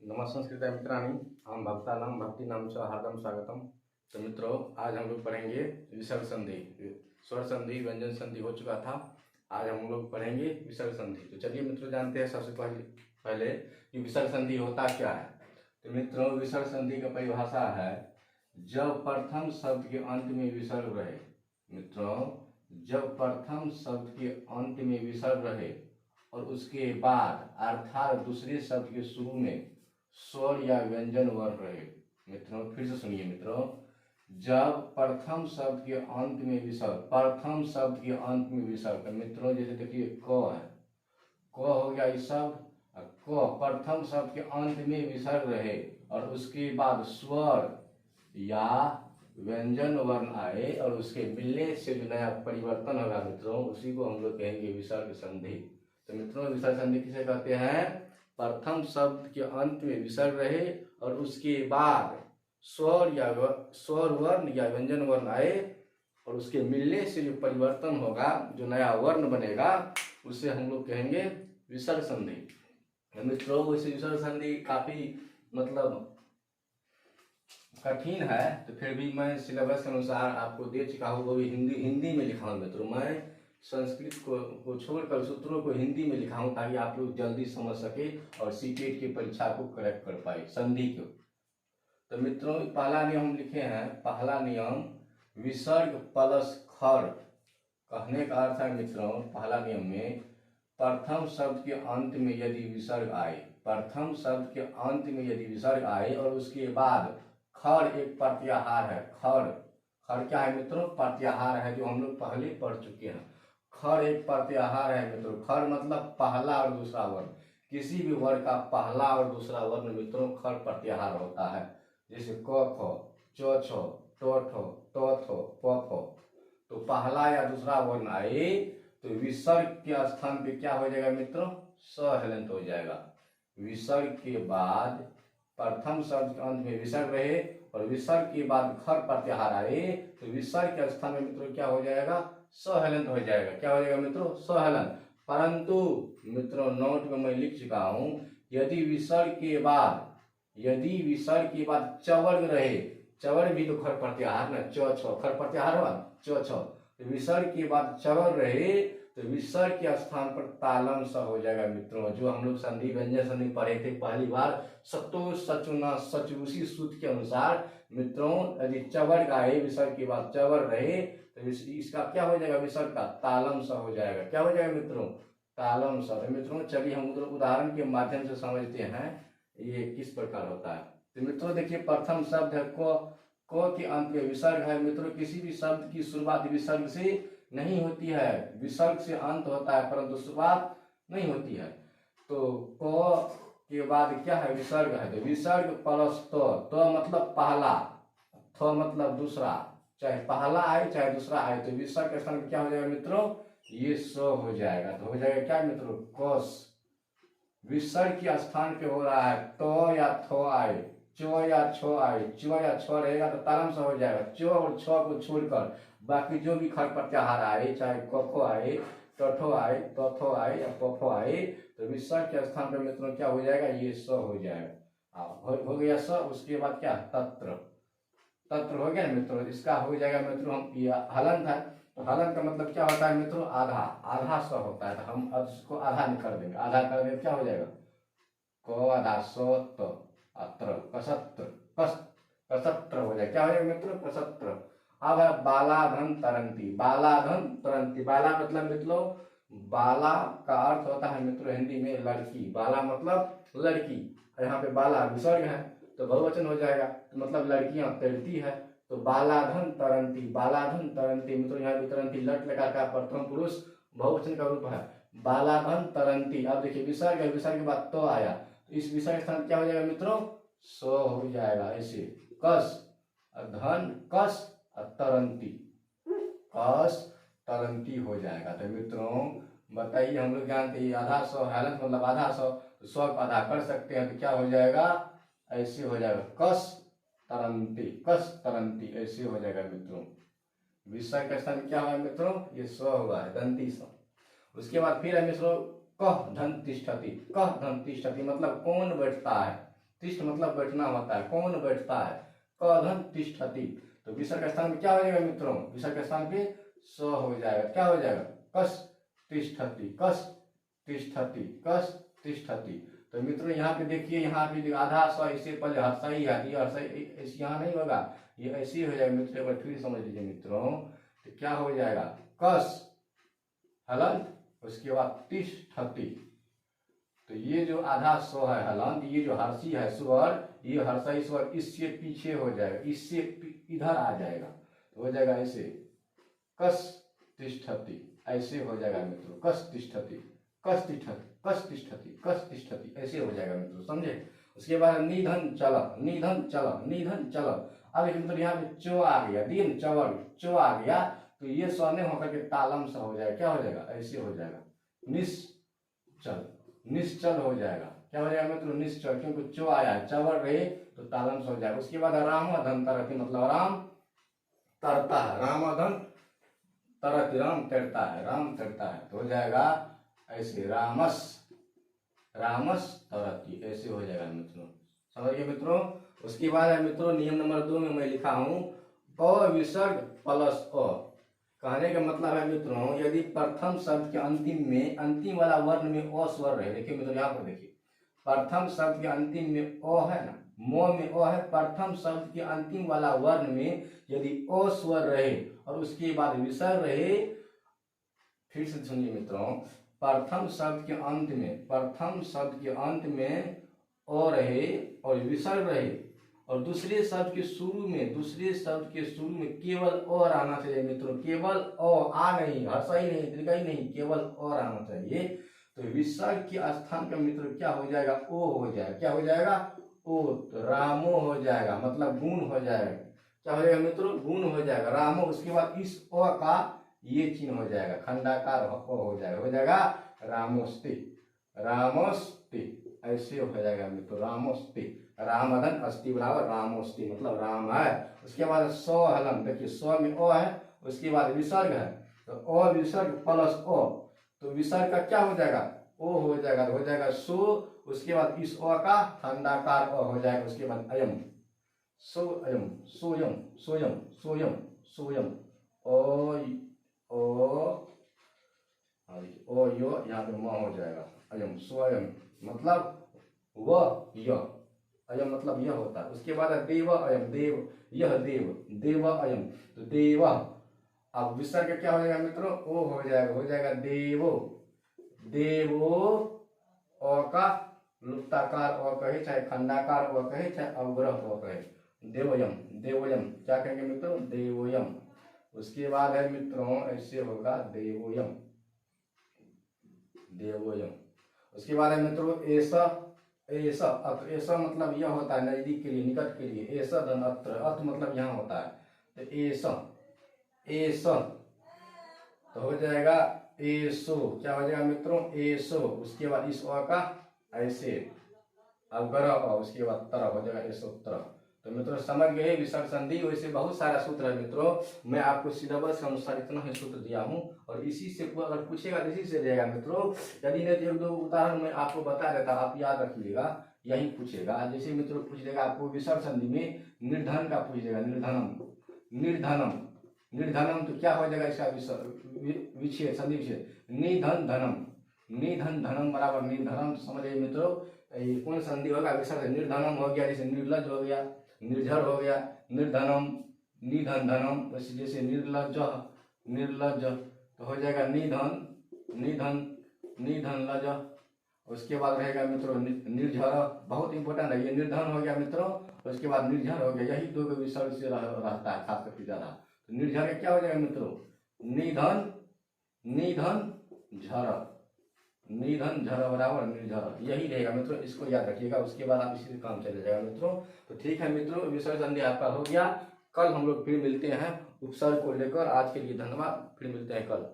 नमस्कृत्य मित्राणि अहं भक्तानां भक्तिनां च हार्दं स्वागतम। तो मित्रों, आज हम लोग पढ़ेंगे विसर्ग संधि। स्वर संधि व्यंजन संधि हो चुका था, आज हम लोग पढ़ेंगे विसर्ग संधि। तो चलिए मित्रों, जानते हैं सबसे पहले कि विसर्ग संधि होता क्या है। तो मित्रों, विसर्ग संधि का परिभाषा है जब प्रथम शब्द के अंत में विसर्ग रहे। मित्रों, जब प्रथम शब्द के अंत में विसर्ग रहे और उसके बाद अर्थात दूसरे शब्द के शुरू में स्वर या व्यंजन वर्ण रहे। मित्रों, फिर से सुनिए मित्रों, जब प्रथम शब्द के अंत में विसर्ग, प्रथम शब्द के अंत में विसर्ग, मित्रों जैसे देखिए क है, क हो गया इस शब्द, क प्रथम शब्द के अंत में विसर्ग रहे और उसके बाद स्वर या व्यंजन वर्ण आए और उसके मिलने से जो नया परिवर्तन होगा मित्रों, उसी को हम लोग कहेंगे विसर्ग संधि। तो मित्रों, विसर्ग संधि किसे कहते हैं? प्रथम शब्द के अंत में विसर्ग रहे और उसके बाद स्वर वर्ण या व्यंजन वर्ण आए और उसके मिलने से जो परिवर्तन होगा, जो नया वर्ण बनेगा, उसे हम लोग कहेंगे विसर्ग संधि। मित्रों, वैसे विसर्ग संधि काफी मतलब कठिन है, तो फिर भी मैं सिलेबस के अनुसार आपको दे चुका हूँ, वो भी हिंदी में लिखा हूँ मित्रों। मैं संस्कृत को छोड़कर सूत्रों को हिंदी में लिखा हूँ ताकि आप लोग जल्दी समझ सके और सीटेट की परीक्षा को करेक्ट कर पाए संधि को। तो मित्रों, पहला नियम हम लिखे हैं, पहला नियम विसर्ग प्लस खर। कहने का अर्थ है मित्रों, पहला नियम में प्रथम शब्द के अंत में यदि विसर्ग आए, प्रथम शब्द के अंत में यदि विसर्ग आए और उसके बाद खर एक प्रत्याहार है। खर क्या है मित्रों? प्रत्याहार है, जो हम लोग पहले पढ़ चुके हैं। खर एक प्रत्याहार है मित्रों। खर मतलब पहला और दूसरा वर्ण, किसी भी वर्ण का पहला और दूसरा वर्ण मित्रों खर प्रत्याहार होता है। जैसे क ख, च छ, ट ठ, त थ, प फ। तो पहला या दूसरा वर्ण आए तो विसर्ग के स्थान पे क्या हो जाएगा मित्रों? स हलंत हो जाएगा। विसर्ग के बाद प्रथम शब्द के अंत में विसर्ग रहे और विसर्ग के बाद खर प्रत्याहार आए तो विसर्ग के स्थान में मित्रों क्या हो जाएगा? सहलंत हो जाएगा। क्या हो जाएगा मित्रों? सहलंत। परंतु मित्रों, नोट में मैं लिख चुका हूं, यदि विसर्ग के बाद चवर्ग रहे, चवर्ग भी तो खर प्रत्याहार ना, च छ खर प्रत्याहार हुआ, च छ। तो विसर्ग के बाद चवर्ग रहे तो विसर्ग के स्थान पर तालम स हो जाएगा मित्रों। जो हम लोग संधि व्यंजन संधि पढ़े थे पहली बार, सतो सचुना सच, उसी सूत्र के अनुसार मित्रों यदि चवर्ग आए, विसर्ग के बाद चवर्ग रहे तो इसका क्या हो जाएगा? विसर्ग का तालम स हो जाएगा। क्या हो जाएगा मित्रों? तालम स। मित्रों चलिए हम उदाहरण के माध्यम से समझते हैं ये किस प्रकार होता है। तो मित्रों देखिए, प्रथम शब्द है क के अंत में विसर्ग है मित्रों। किसी भी शब्द की शुरुआत विसर्ग से नहीं होती है, विसर्ग से अंत होता है परंतु शुरुआत नहीं होती है। तो क के बाद क्या है? विसर्ग है। तो विसर्ग प्लस तो मतलब पहला, थ मतलब दूसरा, चाहे पहला आए चाहे दूसरा आए, तो विसर्ग के स्थान क्या हो जाएगा मित्रों? ये स हो जाएगा। तो हो जाएगा क्या मित्रों? कस। विसर्ग के स्थान पे हो रहा है तो या थो आए, चो या छो आए, चो या छो रहेगा तो तालम से हो जाएगा। चो और छ को छोड़कर बाकी जो भी खर प्रत्याहार आए, चाहे कखो आए, टठो आए, तथो आए या पफो आए, तो विसर्ग के स्थान पर मित्रों क्या हो जाएगा? ये स हो जाएगा। हो गया स। उसके बाद क्या? तत्र। तत्र हो गया मित्रों। इसका हो जाएगा मित्रों, हम हलंत है, तो हलंत का मतलब क्या होता है मित्रों? आधा, आधा स होता है। तो हम अब इसको आधा नहीं कर देंगे, आधा कर देंगे क्या हो जाएगा? क आधा स त अत्र, कसत्र, कसत्र हो जाएगा। क्या हो जाएगा मित्रों? कसत्र। अब है बालाधन तरंती। बालाधन तरंती, बाला मतलब मित्रों, बाला का अर्थ होता है मित्रों हिंदी में लड़की। बाला मतलब लड़की, यहाँ पे बाला विसर्ग है तो बहुवचन हो जाएगा, तो मतलब लड़कियां तैरती है। तो बालाधन तरंती, बालाधन तरंती मित्रों, यहाँ भी तरंती लट लगा का प्रथम पुरुष बहुवचन का रूप है, बालाधन तरंती। अब देखिए विसर्ग है, विसर्ग के बाद तो आया तो इस विसर्ग स्थान क्या हो जाएगा मित्रों? सो हो जाएगा। ऐसे कस धन कस तरंती, कस तरंती हो जाएगा। तो मित्रों बताइए, हम लोग जानते हैं आधा सौ हलंत मतलब आधा सौ, तो 100 का आधा कर सकते हैं तो क्या हो जाएगा? ऐसे हो जाएगा कस तरंती, कस तरंती ऐसे हो जाएगा मित्रों। विसर्ग का स्थान क्या हुआ मित्रों? ये स हुआ है, दंती स। उसके बाद फिर है मित्रों कह धन तिष्ठति। कह धन तिष्ठति मतलब कौन बैठता है, तिष्ठ मतलब बैठना होता है, कौन बैठता है, क धन तिष्ठति। तो विसर्ग के स्थान पे क्या हो जाएगा मित्रों, विसर्ग के स्थान पे स हो जाएगा, क्या हो जाएगा, कस तिष्ठति, कस तिष्ठति, कस तिष्ठति। तो मित्रों यहाँ पे देखिए, यहाँ पे आधा स इससे पहले हर्षा ही आती है, हर्षा यहाँ नहीं होगा, ये ऐसे ही हो जाएगा मित्रों। एक बार फिर समझ लीजिए मित्रों, तो क्या हो जाएगा, कस हलन, उसके बाद तिष्ठति। तो ये जो आधा स्व है हलन, ये जो हर्षी है स्वर, ये हर्षाई स्वर इससे पीछे हो जाएगा, इससे इधर आ जाएगा, तो हो जाएगा ऐसे, कस तिष्ठति, ऐसे हो जाएगा मित्रों, कस तिष्ठति, कस तिष्ठति, कस तिष्ठति, कस तिष्ठति, ऐसे हो जाएगा मित्रों, समझे। उसके बाद निधन चल, निधन चल, निधन चल। अब मित्रों यहाँ पे चो आ गया, दिन चवर चो आ गया, तो ये स्वर्ण होकर के तालम सा हो जाएगा, क्या हो जाएगा, ऐसे हो जाएगा, निश्चल, निश्चल हो जाएगा, क्या हो जाएगा मित्रों, निश्चल, क्योंकि चो आया है, चवर रहे तो तालम सा हो जाएगा। उसके बाद राम धन तरती, मतलब राम तरता है, राम धन तरती, राम तैरता है, राम तैरता है, तो हो जाएगा ऐसे, रामस, रामस तरती, ऐसे हो जाएगा मित्रों, समझिए मित्रों। उसके बाद है मित्रों नियम नंबर 2 में मैं लिखा हूं अ विसर्ग प्लस अ। कहने का मतलब है मित्रों, यदि प्रथम शब्द के अंतिम में, अंतिम वाला वर्ण में अ स्वर रहे, देखिए मित्रों यहाँ पर देखिए, प्रथम शब्द के अंतिम में अ है ना, म में अ है, प्रथम शब्द के अंतिम वाला वर्ण में यदि अ स्वर रहे और उसके बाद विसर्ग रहे, फिर से सुनिए मित्रों, प्रथम शब्द के अंत में, प्रथम शब्द के अंत में अ रहे और विसर्ग रहे, और दूसरे शब्द के शुरू में, दूसरे शब्द के शुरू में केवल अ रहना चाहिए मित्रों, केवल अ, आ नहीं, हर्षा ही नहीं, दीर्घ ही नहीं, केवल अ रहना चाहिए। तो विसर्ग के स्थान का मित्रों क्या हो जाएगा, ओ हो जाएगा, क्या हो जाएगा, ओ, तो रामो हो जाएगा, मतलब गुण हो जाएगा, क्या हो जाएगा मित्रों, गुण हो जाएगा, रामो। उसके बाद इस अ का ये चिन्ह हो जाएगा, खंडाकार हो जाएगा, हो जाएगा रामोस्ति, रामोस्ति, ऐसे हो जाएगा मित्रों, रामोस्ति, रामधन अस्थि बराबर रामोस्ति, मतलब राम है। उसके बाद सौ हलन, देखिए सौ में अ है, उसके बाद विसर्ग है, तो अ विसर्ग प्लस अ, तो विसर्ग का क्या हो जाएगा, ओ हो जाएगा, हो जाएगा सो। उसके बाद इस अ का खंडाकार अ हो जाएगा, उसके बाद अयम, सो अयम, सोयम, सोयम, सोयम, सोयम, ओ ओ यो, यहाँ पे म हो जाएगा, अयम स्वयं, मतलब वह यह, अयम मतलब यह होता है। उसके बाद देव अयम, देव, यह देव, देव अयम, तो देव। अब विसर्ग क्या हो जाएगा मित्रों, ओ हो जाएगा, हो जाएगा देवो, देवो, अ का लुप्ताकार अ कहे, चाहे खंडाकार अ कहे, चाहे अवग्रह अ कहे, देवयम, देवयम, क्या कहेंगे मित्रों, देवयम। उसके बाद है मित्रों ऐसे होगा देवोयम, देवोयम। उसके बाद है मित्रों ऐसा, ऐसा, अत्र, ऐसा मतलब यह होता है नजदीक के लिए, निकट के लिए, ऐसा धन अत्र, अत्र मतलब यहाँ होता है, तो ऐसा, ऐसा, तो हो जाएगा ऐसो, क्या हो जाएगा मित्रों, ऐसो। उसके बाद इस अ का ऐसे अवग्रह अ, उसके बाद तरह हो जाएगा ऐसोत्र। तो मित्रों समझ गए विसर्ग संधि। वैसे बहुत सारा सूत्र है मित्रों, मैं आपको सिलेबस के अनुसार इतना ही सूत्र दिया हूँ, और इसी से अगर पूछेगा तो इसी से रहेगा मित्रों। यदि नहीं तो एक दो उदाहरण मैं आपको बता देता, आप याद रखिएगा, यही पूछेगा। जैसे मित्रों पूछ लेगा आपको विसर्ग संधि में निर्धन का पूछ लेगा, निर्धनम, निर्धनम, निर्धनम, तो क्या हो जाएगा इसका विच्छेद, संधि विच्छेद, निधन धनम, निधन धनम बराबर निर्धनम। समझिए मित्रों कौन संधि होगा, विसर्ग, निर्धनम हो गया, जैसे निर्लज हो गया, निर्झर हो गया, निर्धनम, निधन धनम, जैसे निर्लज, निर्लज, तो हो जाएगा निधन, निधन, निधन लज। उसके बाद रहेगा मित्रों निर्झर, बहुत इंपॉर्टेंट है ये, निर्धन हो गया मित्रों, उसके बाद निर्झर हो गया, यही दो विसर्ग से रहता है खास करके ज्यादा। तो निर्झर क्या हो जाएगा मित्रों, निधन, निधन झर, निधन झर बराबर निर्झर, यही रहेगा मित्रों, इसको याद रखिएगा। उसके बाद आप इसी से काम चले जाएगा मित्रों। तो ठीक है मित्रों, विसर्ग संधि आपका हो गया। कल हम लोग फिर मिलते हैं उपसर्ग को लेकर। आज के लिए धन्यवाद, फिर मिलते हैं कल।